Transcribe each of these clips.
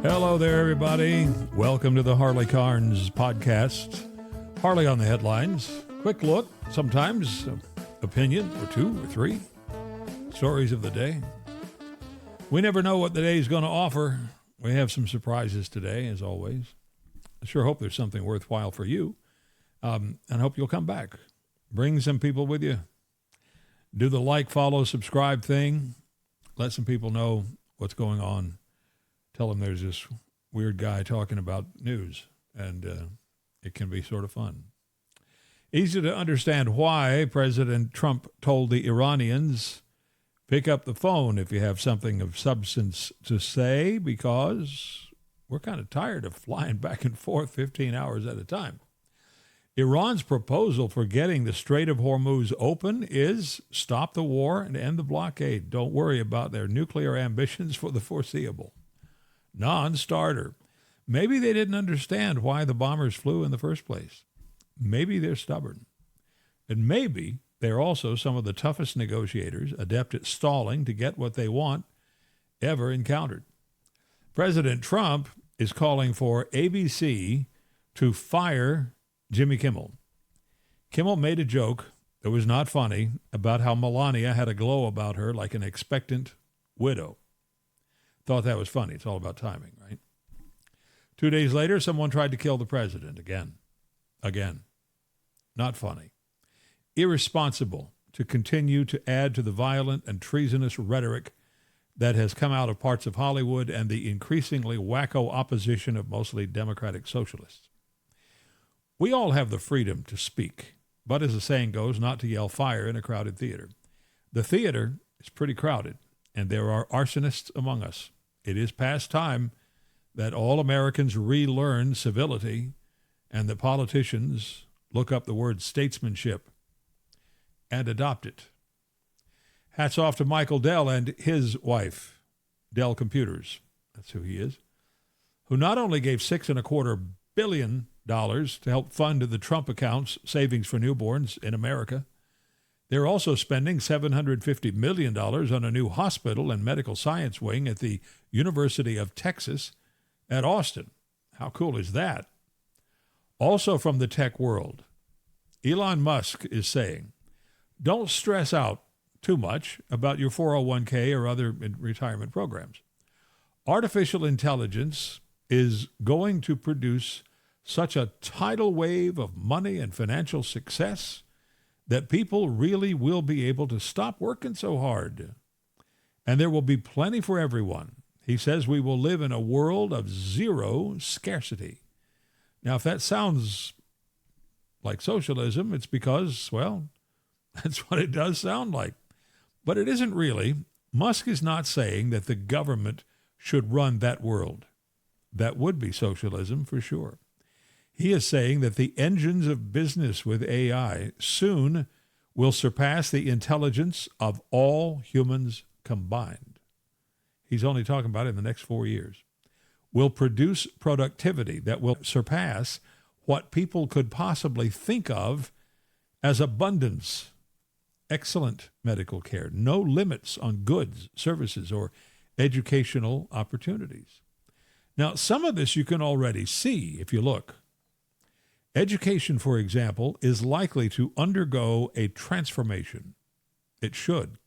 Hello there, everybody. Welcome to the Harley Carnes podcast. Harley on the headlines. Quick look, sometimes opinion or two or three. Stories of the day. We never know what the day is going to offer. We have some surprises today, as always. I sure hope there's something worthwhile for you. And hope you'll come back. Bring some people with you. Do the like, follow, subscribe thing. Let some people know what's going on. Tell them there's this weird guy talking about news, and it can be sort of fun. Easy to understand why President Trump told the Iranians, pick up the phone if you have something of substance to say, because we're kind of tired of flying back and forth 15 hours at a time. Iran's proposal for getting the Strait of Hormuz open is stop the war and end the blockade. Don't worry about their nuclear ambitions for the foreseeable. Non-starter. Maybe they didn't understand why the bombers flew in the first place. Maybe they're stubborn. And maybe they're also some of the toughest negotiators, adept at stalling to get what they want, ever encountered. President Trump is calling for ABC to fire Jimmy Kimmel. Kimmel made a joke that was not funny about how Melania had a glow about her like an expectant widow. Thought that was funny. It's all about timing, right? 2 days later, someone tried to kill the president again. Not funny. Irresponsible to continue to add to the violent and treasonous rhetoric that has come out of parts of Hollywood and the increasingly wacko opposition of mostly Democratic socialists. We all have the freedom to speak, but as the saying goes, not to yell fire in a crowded theater. The theater is pretty crowded, and there are arsonists among us. It is past time that all Americans relearn civility and that politicians look up the word statesmanship and adopt it. Hats off to Michael Dell and his wife, Dell Computers, that's who he is, who not only gave $6.25 billion to help fund the Trump accounts savings for newborns in America. They're also spending $750 million on a new hospital and medical science wing at the University of Texas at Austin. How cool is that? Also from the tech world, Elon Musk is saying, don't stress out too much about your 401k or other retirement programs. Artificial intelligence is going to produce such a tidal wave of money and financial success that people really will be able to stop working so hard. And there will be plenty for everyone. He says we will live in a world of zero scarcity. Now, if that sounds like socialism, it's because, well, that's what it does sound like. But it isn't really. Musk is not saying that the government should run that world. That would be socialism for sure. He is saying that the engines of business with AI soon will surpass the intelligence of all humans combined. He's only talking about it in the next 4 years. Will produce productivity that will surpass what people could possibly think of as abundance. Excellent medical care. No limits on goods, services, or educational opportunities. Now, some of this you can already see if you look. Education, for example, is likely to undergo a transformation. It should.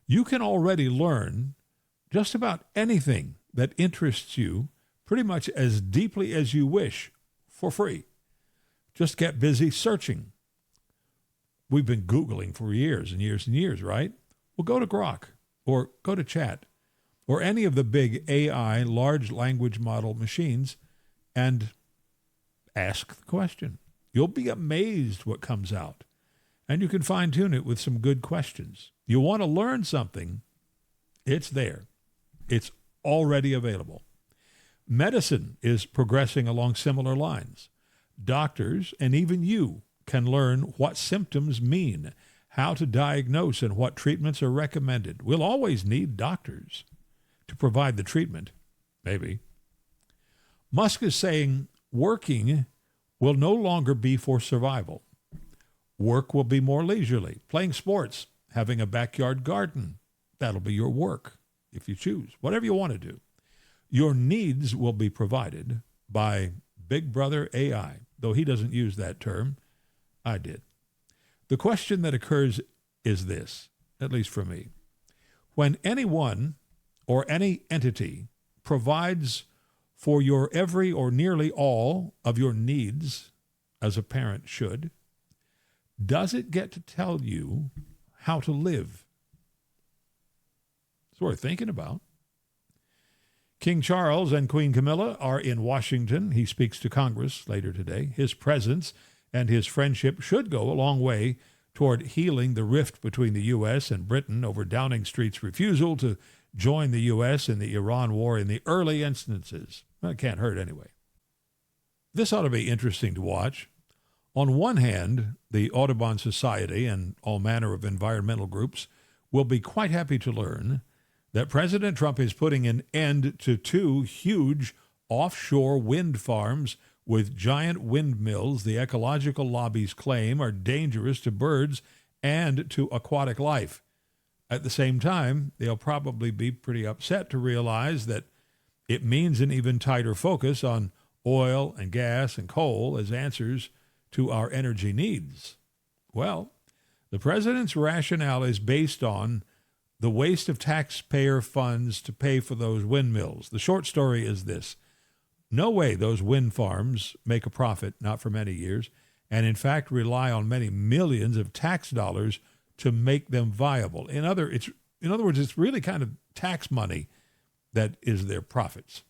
You can already learn just about anything that interests you pretty much as deeply as you wish for free. Just get busy searching. We've been Googling for years and years and years, right? Well, go to Grok or go to Chat or any of the big AI, large language model machines, and ask the question. You'll be amazed what comes out. And you can fine-tune it with some good questions. You want to learn something, it's there. It's already available. Medicine is progressing along similar lines. Doctors, and even you, can learn what symptoms mean, how to diagnose, and what treatments are recommended. We'll always need doctors to provide the treatment, maybe. Musk is saying working will no longer be for survival. Work will be more leisurely. Playing sports, having a backyard garden, that'll be your work if you choose, whatever you want to do. Your needs will be provided by Big Brother AI, though he doesn't use that term. I did. The question that occurs is this, at least for me. When anyone or any entity provides for your every or nearly all of your needs, as a parent should, does it get to tell you how to live? It's worth thinking about. King Charles and Queen Camilla are in Washington. He speaks to Congress later today. His presence and his friendship should go a long way toward healing the rift between the U.S. and Britain over Downing Street's refusal to join the U.S. in the Iran war in the early instances. Well, it can't hurt anyway. This ought to be interesting to watch. On one hand, the Audubon Society and all manner of environmental groups will be quite happy to learn that President Trump is putting an end to 2 huge offshore wind farms with giant windmills the ecological lobbies claim are dangerous to birds and to aquatic life. At the same time, they'll probably be pretty upset to realize that it means an even tighter focus on oil and gas and coal as answers to our energy needs. Well, the president's rationale is based on the waste of taxpayer funds to pay for those windmills. The short story is this. No way those wind farms make a profit, not for many years, and in fact rely on many millions of tax dollars to make them viable. In other words, it's really kind of tax money that is their profits.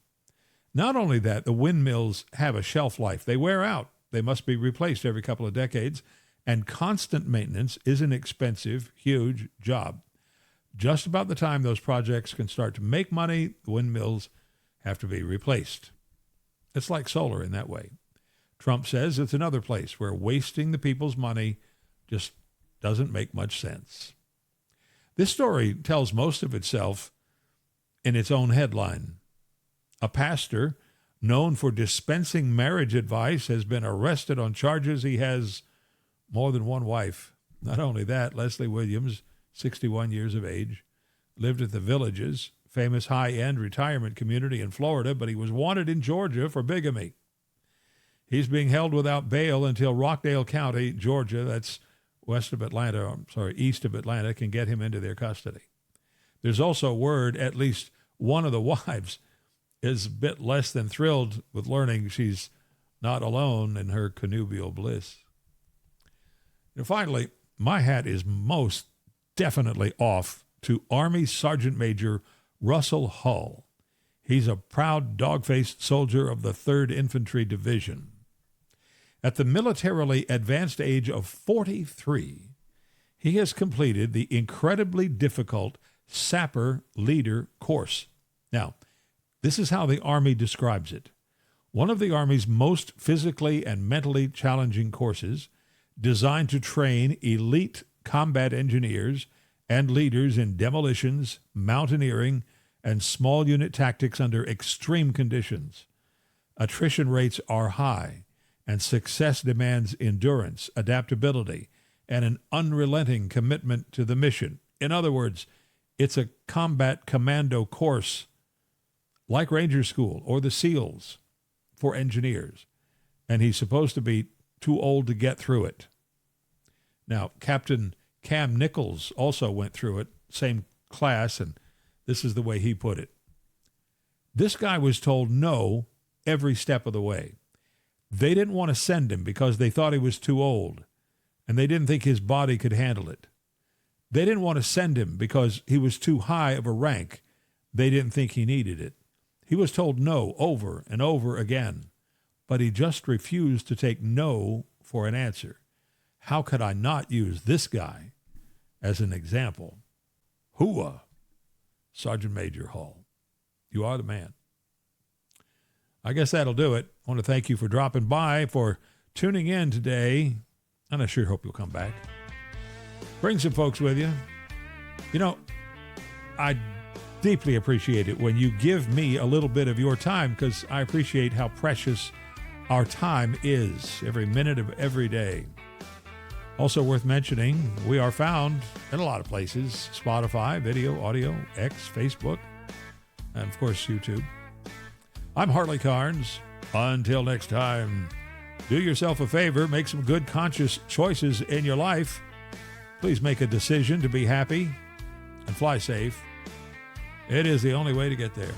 Not only that, the windmills have a shelf life. They wear out. They must be replaced every couple of decades, and constant maintenance is an expensive, huge job. Just about the time those projects can start to make money, the windmills have to be replaced. It's like solar in that way. Trump says it's another place where wasting the people's money just doesn't make much sense. This story tells most of itself in its own headline. A pastor known for dispensing marriage advice has been arrested on charges he has more than one wife. Not only that, Leslie Williams, 61 years of age, lived at the Villages, famous high-end retirement community in Florida, but he was wanted in Georgia for bigamy. He's being held without bail until Rockdale County, Georgia, that's east of Atlanta, can get him into their custody. There's also word at least one of the wives is a bit less than thrilled with learning she's not alone in her connubial bliss. And finally, my hat is most definitely off to Army Sergeant Major Russell Hull. He's a proud dog-faced soldier of the 3rd Infantry Division. At the militarily advanced age of 43, he has completed the incredibly difficult Sapper Leader course. Now, this is how the Army describes it. One of the Army's most physically and mentally challenging courses, designed to train elite combat engineers and leaders in demolitions, mountaineering, and small unit tactics under extreme conditions. Attrition rates are high, and success demands endurance, adaptability, and an unrelenting commitment to the mission. In other words, it's a combat commando course like Ranger School or the SEALs for engineers, and he's supposed to be too old to get through it. Now, Captain Cam Nichols also went through it, same class, and this is the way he put it. This guy was told no every step of the way. They didn't want to send him because they thought he was too old, and they didn't think his body could handle it. They didn't want to send him because he was too high of a rank. They didn't think he needed it. He was told no over and over again, but he just refused to take no for an answer. How could I not use this guy as an example? Hooah, Sergeant Major Hall. You are the man. I guess that'll do it. I want to thank you for dropping by, for tuning in today, and I sure hope you'll come back. Bring some folks with you. You know, I deeply appreciate it when you give me a little bit of your time, because I appreciate how precious our time is, every minute of every day. Also worth mentioning, we are found in a lot of places: Spotify, video, audio, X, Facebook, and of course YouTube. I'm Harley Carnes. Until next time, do yourself a favor, make some good conscious choices in your life. Please make a decision to be happy and fly safe. It is the only way to get there.